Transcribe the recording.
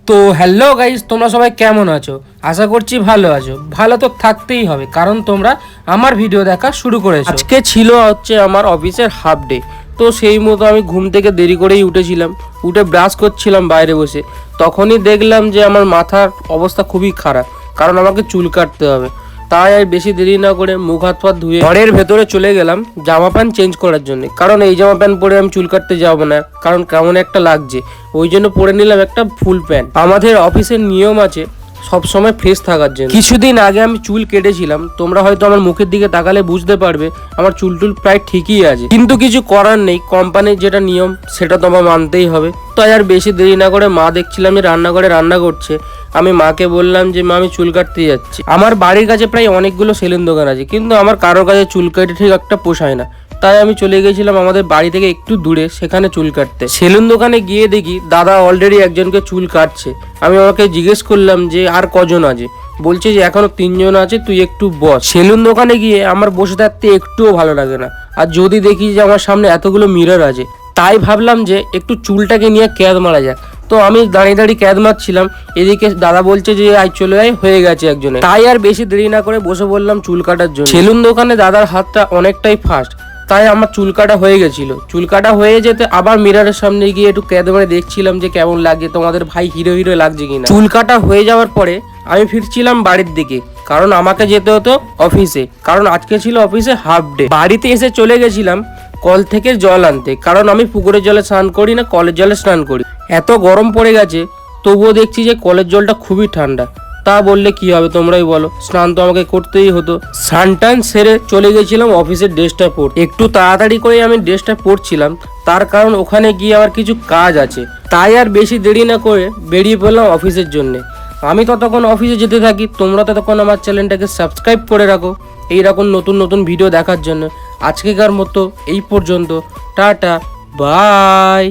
তো hello guys, তোমরা সবাই কেমন আছো? আশা করছি ভালো আছো। ভালো তো থাকতেই হবে, কারণ তোমরা আমার ভিডিও দেখা শুরু করেছো। আজকে ছিল আমার অফিসের হাফ ডে। তো সেই মতো আমি ঘুম থেকে দেরি করেই উঠেছিলাম। উঠে ব্রাশ করছিলাম বাইরে বসে, তখনই দেখলাম যে আমার মাথার অবস্থা খুবই খারাপ, কারণ আমাকে চুল কাটতে হবে। তাই আর বেশি দেরি না করে মুখ হাত পা ধুয়ে ঘরের ভেতরে চলে গেলাম জামা প্যান্ট চেঞ্জ করার জন্য, কারণ এই জামা প্যান্ট পরে আমি চুল কাটতে যাবো না, কারণ কেমন একটা লাগছে। ওই জন্য পরে নিলাম একটা ফুল প্যান্ট। আমাদের অফিসের নিয়ম আছে সব সময় ফ্রেশ থাকার জন্য। কিছুদিন আগে আমি চুল কেটেছিলাম, তোমরা হয়তো আমার মুখের দিকে তাকালে বুঝতে পারবে আমার চুল প্রায় ঠিকই আছে, কিন্তু কিছু করার নেই, কোম্পানির যেটা নিয়ম সেটা তো আমার মানতেই হবে। তাই আর বেশি দেরি না করে মা দেখছিলাম যে রান্নাঘরে রান্না করছে। আমি মাকে বললাম যে মা, আমি চুল কাটতে যাচ্ছি। আমার বাড়ির কাছে প্রায় অনেকগুলো সেলুন দোকান আছে, কিন্তু আমার কারোর কাছে চুল কাটে ঠিক একটা পোষায় না। তাই আমি চলে গেছিলাম আমাদের বাড়ি থেকে একটু দূরে, সেখানে চুল কাটতে। সেলুন দোকানে গিয়ে দেখি দাদা অলরেডি একজনকে চুল কাটছে। আমি আমাকে জিজ্ঞেস করলাম যে আর কজন আছে? বলছে যে এখনো 3 জন আছে, তুই একটু বস। সেলুন দোকানে গিয়ে আমার বসে থাকতে একটুও ভালো লাগে না, আর যদি দেখি যে আমার সামনে এতগুলো মিরর আছে, তাই ভাবলাম যে একটু চুলটাকে নিয়ে ক্যাদ মারা যাক। তো আমি দাঁড়িয়ে দাঁড়িয়ে ক্যাদ মারছিলাম, এদিকে দাদা বলছে যে আই চলে আয়, হয়ে গেছে একজনে। তাই আর বেশি দেরি না করে বসে বললাম চুল কাটার জন্য। সেলুন দোকানে দাদার হাতটা অনেকটাই ফাস্ট, তাই আমার চুল কাটা হয়ে গেছিল। চুল কাটা হয়ে যেতে আবার মিররের সামনে গিয়ে একটু ক্যাদ মারে দেখছিলাম যে কেমন লাগছে, তোমাদের ভাই হিরো হিরো লাগছে কিনা। চুল কাটা হয়ে যাওয়ার পরে আমি ফিরছিলাম বাড়ির দিকে, কারণ আমাকে যেতে হতো অফিসে, কারণ আজকে ছিল অফিসে হাফ ডে। বাড়িতে এসে চলে গেছিলাম কল থেকে জল আনতে, কারণ আমি পুকুরের জলে স্নান করি না, কলের জলে স্নান করি। এত গরম পড়ে গেছে, তবুও দেখছি যে কলের জলটা খুবই ঠান্ডা। তা বললে কি হবে, তোমরাই বলো, স্নান তো আমাকে করতেই হতো। স্নান সেরে চলে গেছিলাম অফিসের ড্রেসটা পরতে। একটু তাড়াতাড়ি করে আমি ড্রেসটা পরছিলাম, তার কারণ ওখানে গিয়ে আমার কিছু কাজ আছে। তাই আর বেশি দেরি না করে বেরিয়ে পড়লাম অফিসের জন্যে। আমি ততক্ষণ অফিসে যেতে থাকি, তোমরা ততক্ষণ আমার চ্যানেলটাকে সাবস্ক্রাইব করে রাখো এইরকম নতুন নতুন ভিডিও দেখার জন্য। আজকেকার মতো এই পর্যন্ত, টাটা, বাই।